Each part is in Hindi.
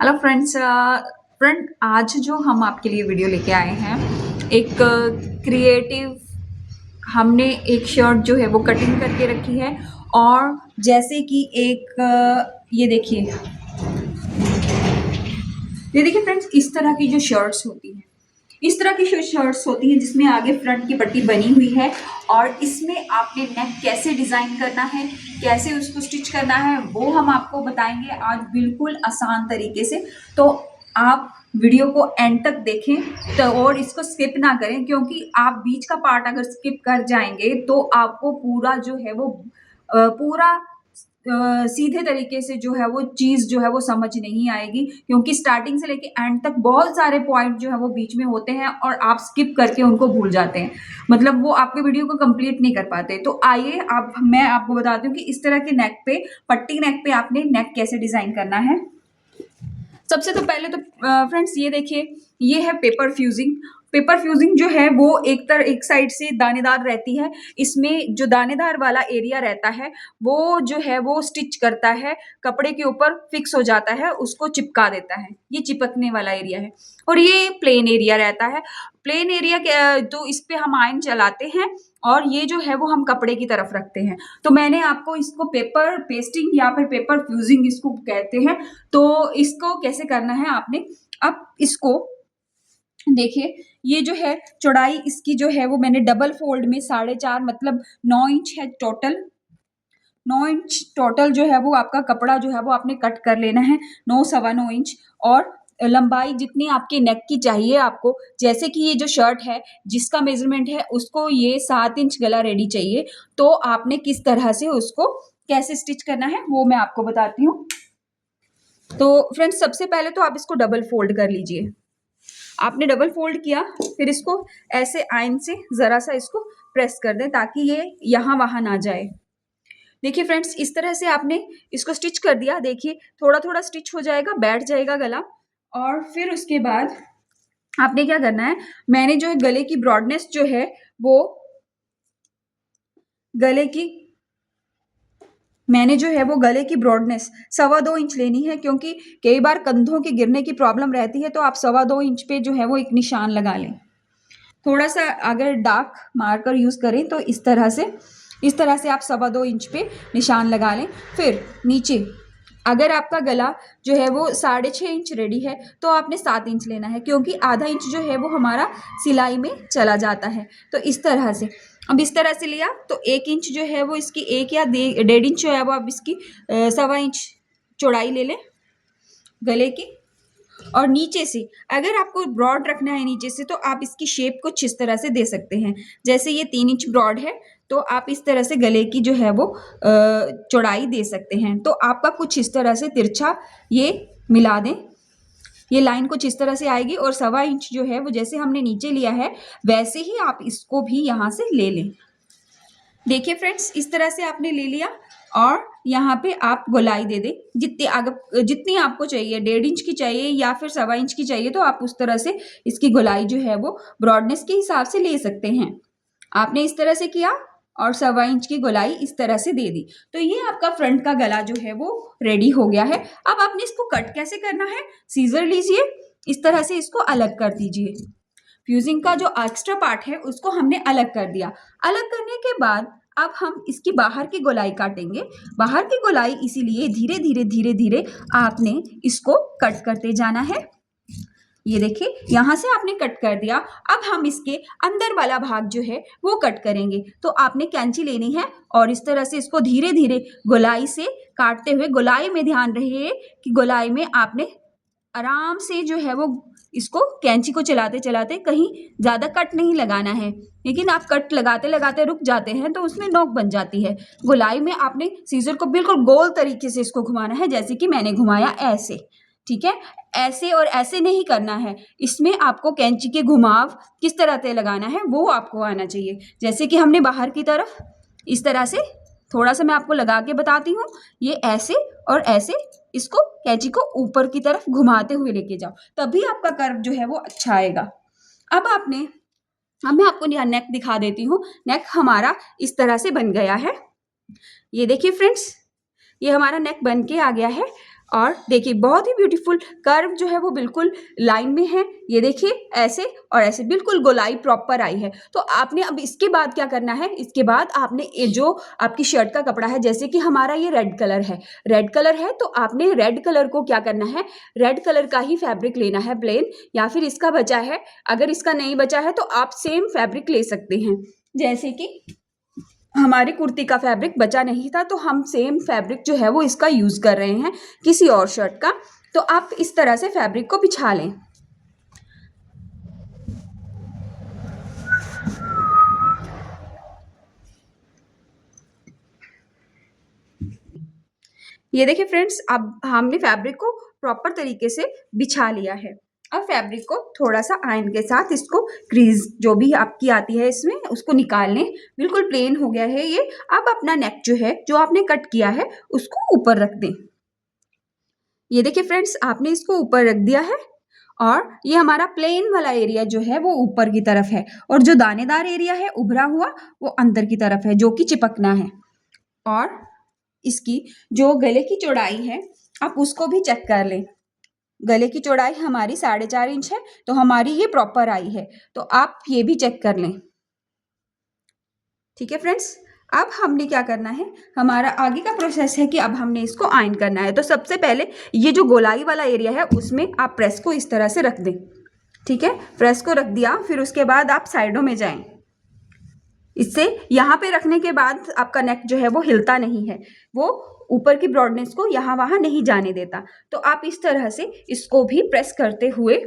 Hello friends. आज जो हम आपके लिए वीडियो लेके आए हैं, एक क्रिएटिव, हमने एक शर्ट जो है वो कटिंग करके रखी है। और जैसे कि एक ये देखिए फ्रेंड्स, इस तरह की जो शर्ट्स होती हैं, इस तरह की शर्ट्स होती हैं जिसमें आगे फ्रंट की पट्टी बनी हुई है। और इसमें आपने नेक कैसे डिज़ाइन करना है, कैसे उसको स्टिच करना है, वो हम आपको बताएंगे आज बिल्कुल आसान तरीके से। तो आप वीडियो को एंड तक देखें तो, और इसको स्किप ना करें, क्योंकि आप बीच का पार्ट अगर स्किप कर जाएंगे तो आपको पूरा जो है वो पूरा सीधे तरीके से जो है वो चीज़ जो है वो समझ नहीं आएगी, क्योंकि स्टार्टिंग से लेके एंड तक बहुत सारे पॉइंट जो है वो बीच में होते हैं और आप स्किप करके उनको भूल जाते हैं, मतलब वो आपके वीडियो को कंप्लीट नहीं कर पाते। तो आइए आप मैं आपको बताती हूँ कि इस तरह के नेक पे, पट्टी नेक पे आपने नेक कैसे डिजाइन करना है। सबसे तो पहले तो फ्रेंड्स ये देखिए, ये है पेपर फ्यूजिंग। पेपर फ्यूजिंग जो है वो एक साइड से दानेदार रहती है। इसमें जो दानेदार वाला एरिया रहता है वो जो है वो स्टिच करता है, कपड़े के ऊपर फिक्स हो जाता है, उसको चिपका देता है। ये चिपकने वाला एरिया है। और ये प्लेन एरिया रहता है। प्लेन एरिया तो इस पे हम आयन चलाते हैं, और ये जो है वो हम कपड़े की तरफ रखते हैं। तो मैंने आपको इसको पेपर पेस्टिंग या फिर पेपर फ्यूजिंग इसको कहते हैं। तो इसको कैसे करना है आपने, अब इसको देखिए, ये जो है चौड़ाई इसकी जो है वो मैंने डबल फोल्ड में 4.5 मतलब 9 इंच है टोटल। 9 इंच टोटल जो है वो आपका कपड़ा जो है वो आपने कट कर लेना है, 9 सवा 9 इंच। और लंबाई जितनी आपकी नेक की चाहिए आपको, जैसे कि ये जो शर्ट है जिसका मेजरमेंट है उसको ये 7 इंच गला रेडी चाहिए। तो आपने किस तरह से उसको कैसे स्टिच करना है वो मैं आपको बताती हूँ। तो फ्रेंड्स सबसे पहले तो आप इसको डबल फोल्ड कर लीजिए। आपने डबल फोल्ड किया, फिर इसको ऐसे आयन से जरा सा इसको प्रेस कर दें ताकि ये यहाँ वहां ना जाए। देखिए फ्रेंड्स, इस तरह से आपने इसको स्टिच कर दिया। देखिए थोड़ा थोड़ा स्टिच हो जाएगा, बैठ जाएगा गला। और फिर उसके बाद आपने क्या करना है, मैंने जो गले की ब्रॉडनेस जो है वो गले की मैंने जो है वो गले की ब्रॉडनेस 2.25 इंच लेनी है, क्योंकि कई बार कंधों के गिरने की प्रॉब्लम रहती है। तो आप 2.25 इंच पे जो है वो एक निशान लगा लें। थोड़ा सा अगर डार्क मार्कर यूज़ करें तो इस तरह से आप 2.25 इंच पे निशान लगा लें। फिर नीचे अगर आपका गला जो है वो 6.5 इंच रेडी है तो आपने 7 इंच लेना है, क्योंकि आधा इंच जो है वो हमारा सिलाई में चला जाता है। तो इस तरह से, अब इस तरह से लिया तो 1 इंच जो है वो इसकी, 1 या 1.5 इंच जो है वो आप इसकी 1.25 इंच चौड़ाई ले लें गले की। और नीचे से अगर आपको ब्रॉड रखना है नीचे से, तो आप इसकी शेप कुछ इस तरह से दे सकते हैं। जैसे ये 3 इंच ब्रॉड है तो आप इस तरह से गले की जो है वो चौड़ाई दे सकते हैं। तो आपका कुछ इस तरह से तिरछा ये मिला दें, ये लाइन कुछ इस तरह से आएगी। और 1.25 इंच जो है वो जैसे हमने नीचे लिया है वैसे ही आप इसको भी यहाँ से ले लें। देखिए फ्रेंड्स, इस तरह से आपने ले लिया और यहाँ पे आप गोलाई दे दें जितनी आपको चाहिए, 1.5 इंच की चाहिए या फिर 1.25 इंच की चाहिए, तो आप उस तरह से इसकी गोलाई जो है वो ब्रॉडनेस के हिसाब से ले सकते हैं। आपने इस तरह से किया और 1.25 इंच की गोलाई इस तरह से दे दी। तो ये आपका फ्रंट का गला जो है वो रेडी हो गया है। अब आपने इसको कट कैसे करना है, सीजर लीजिए, इस तरह से इसको अलग कर दीजिए। फ्यूजिंग का जो एक्स्ट्रा पार्ट है उसको हमने अलग कर दिया। अलग करने के बाद अब हम इसकी बाहर की गोलाई काटेंगे। बाहर की गोलाई इसीलिए धीरे धीरे धीरे धीरे आपने इसको कट करते जाना है। ये देखिए, यहाँ से आपने कट कर दिया। अब हम इसके अंदर वाला भाग जो है वो कट करेंगे। तो आपने कैंची लेनी है और इस तरह से इसको धीरे धीरे गोलाई से काटते हुए, गोलाई में ध्यान रहे कि गोलाई में आपने आराम से जो है वो इसको कैंची को चलाते चलाते कहीं ज़्यादा कट नहीं लगाना है। लेकिन आप कट लगाते लगाते रुक जाते हैं तो उसमें नोक बन जाती है। गोलाई में आपने सीजर को बिल्कुल गोल तरीके से इसको घुमाना है, जैसे कि मैंने घुमाया ऐसे। ठीक है, ऐसे और ऐसे नहीं करना है। इसमें आपको कैंची के घुमाव किस तरह से लगाना है वो आपको आना चाहिए। जैसे कि हमने बाहर की तरफ इस तरह से, थोड़ा सा मैं आपको लगा के बताती हूँ, ये ऐसे और ऐसे इसको कैंची को ऊपर की तरफ घुमाते हुए लेके जाओ, तभी आपका कर्व जो है वो अच्छा आएगा। अब मैं आपको यहाँ नेक दिखा देती हूँ। नेक हमारा इस तरह से बन गया है। ये देखिए फ्रेंड्स, ये हमारा नेक बन के आ गया है। और देखिए बहुत ही ब्यूटीफुल कर्व जो है वो बिल्कुल लाइन में है। ये देखिए ऐसे और ऐसे बिल्कुल गोलाई प्रॉपर आई है। तो आपने अब इसके बाद क्या करना है, इसके बाद आपने ये जो आपकी शर्ट का कपड़ा है, जैसे कि हमारा ये रेड कलर है, रेड कलर है तो आपने रेड कलर को क्या करना है, रेड कलर का ही फैब्रिक लेना है प्लेन, या फिर इसका बचा है, अगर इसका नहीं बचा है तो आप सेम फैब्रिक ले सकते हैं। जैसे कि हमारी कुर्ती का फैब्रिक बचा नहीं था तो हम सेम फैब्रिक जो है वो इसका यूज कर रहे हैं किसी और शर्ट का। तो आप इस तरह से फैब्रिक को बिछा लें। ये देखिए फ्रेंड्स, अब हमने फैब्रिक को प्रॉपर तरीके से बिछा लिया है। अब फैब्रिक को थोड़ा सा आयरन के साथ इसको क्रीज जो भी आपकी आती है इसमें उसको निकाल लें। बिल्कुल प्लेन हो गया है ये। अब अपना नेक जो है, जो आपने कट किया है, उसको ऊपर रख दें। ये देखिए फ्रेंड्स, आपने इसको ऊपर रख दिया है और ये हमारा प्लेन वाला एरिया जो है वो ऊपर की तरफ है और जो दानेदार एरिया है उभरा हुआ वो अंदर की तरफ है, जो कि चिपकना है। और इसकी जो गले की चौड़ाई है आप उसको भी चेक कर लें। गले की चौड़ाई हमारी 4.5 इंच है तो हमारी ये प्रॉपर आई है, तो आप ये भी चेक कर लें। ठीक है फ्रेंड्स, अब हमने क्या करना है, हमारा आगे का प्रोसेस है कि अब हमने इसको आयरन करना है। तो सबसे पहले ये जो गोलाई वाला एरिया है उसमें आप प्रेस को इस तरह से रख दें। ठीक है, प्रेस को रख दिया, फिर उसके बाद आप साइडों में जाएं। इससे यहाँ पे रखने के बाद आपका नेक जो है वो हिलता नहीं है, वो ऊपर की ब्रॉडनेस को यहाँ वहाँ नहीं जाने देता। तो आप इस तरह से इसको भी प्रेस करते हुए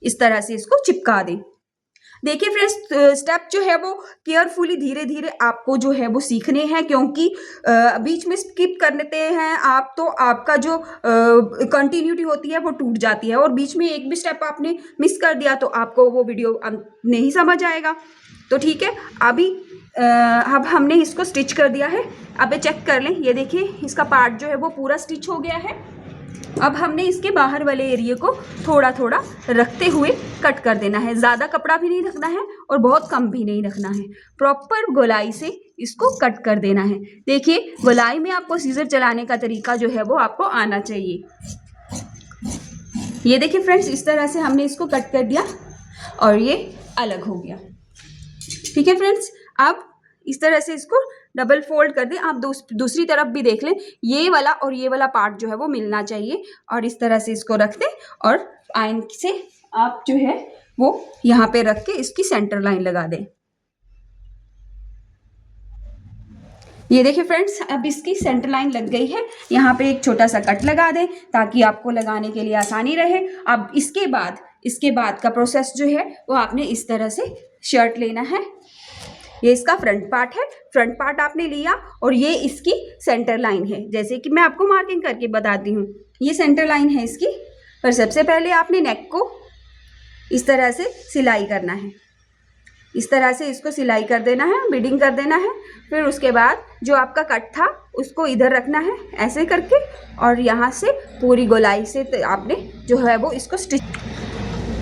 इस तरह से इसको चिपका दें। देखिए फ्रेंड्स, स्टेप जो है वो केयरफुली धीरे धीरे आपको जो है वो सीखने हैं, क्योंकि बीच में स्किप करते हैं आप तो आपका जो कंटिन्यूटी होती है वो टूट जाती है, और बीच में एक भी स्टेप आपने मिस कर दिया तो आपको वो वीडियो नहीं समझ आएगा। तो ठीक है, अभी अब हमने इसको स्टिच कर दिया है। अब ये चेक कर लें, ये देखिए इसका पार्ट जो है वो पूरा स्टिच हो गया है। अब हमने इसके बाहर वाले एरिया को थोड़ा थोड़ा रखते हुए कट कर देना है। ज़्यादा कपड़ा भी नहीं रखना है और बहुत कम भी नहीं रखना है, प्रॉपर गोलाई से इसको कट कर देना है। देखिए गोलाई में आपको सीजर चलाने का तरीका जो है वो आपको आना चाहिए। ये देखिए फ्रेंड्स, इस तरह से हमने इसको कट कर दिया और ये अलग हो गया। ठीक है फ्रेंड्स, अब इस तरह से इसको डबल फोल्ड कर दें। आप दूसरी तरफ भी देख लें, ये वाला और ये वाला पार्ट जो है वो मिलना चाहिए, और इस तरह से इसको रख दें और आयरन से आप जो है वो यहाँ पे रख के इसकी सेंटर लाइन लगा दें। ये देखिए फ्रेंड्स, अब इसकी सेंटर लाइन लग गई है। यहाँ पे एक छोटा सा कट लगा दें ताकि आपको लगाने के लिए आसानी रहे। अब इसके बाद का प्रोसेस जो है वो आपने इस तरह से शर्ट लेना है। ये इसका फ्रंट पार्ट है, फ्रंट पार्ट आपने लिया और ये इसकी सेंटर लाइन है। जैसे कि मैं आपको मार्किंग करके बताती हूँ, ये सेंटर लाइन है इसकी। पर सबसे पहले आपने नेक को इस तरह से सिलाई करना है, इस तरह से इसको सिलाई कर देना है, बीडिंग कर देना है। फिर उसके बाद जो आपका कट था उसको इधर रखना है ऐसे करके, और यहाँ से पूरी गोलाई से आपने जो है वो इसको स्टिच।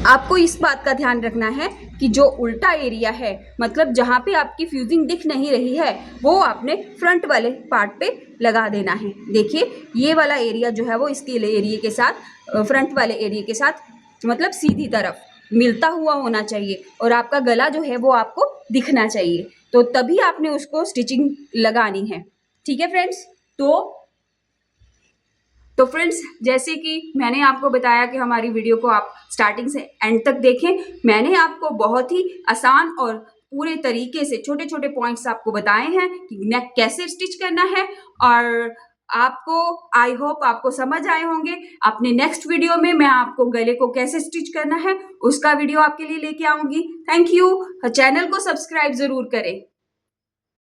आपको इस बात का ध्यान रखना है कि जो उल्टा एरिया है, मतलब जहाँ पे आपकी फ्यूजिंग दिख नहीं रही है, वो आपने फ्रंट वाले पार्ट पे लगा देना है। देखिए ये वाला एरिया जो है वो इसके एरिया के साथ, फ्रंट वाले एरिया के साथ मतलब सीधी तरफ मिलता हुआ होना चाहिए, और आपका गला जो है वो आपको दिखना चाहिए, तो तभी आपने उसको स्टिचिंग लगानी है। ठीक है फ्रेंड्स, तो फ्रेंड्स, जैसे कि मैंने आपको बताया कि हमारी वीडियो को आप स्टार्टिंग से एंड तक देखें। मैंने आपको बहुत ही आसान और पूरे तरीके से छोटे छोटे पॉइंट्स आपको बताए हैं कि नेक कैसे स्टिच करना है, और आपको आई होप आपको समझ आए होंगे। अपने नेक्स्ट वीडियो में मैं आपको गले को कैसे स्टिच करना है उसका वीडियो आपके लिए लेके आऊंगी। Thank you. चैनल को सब्सक्राइब जरूर करें।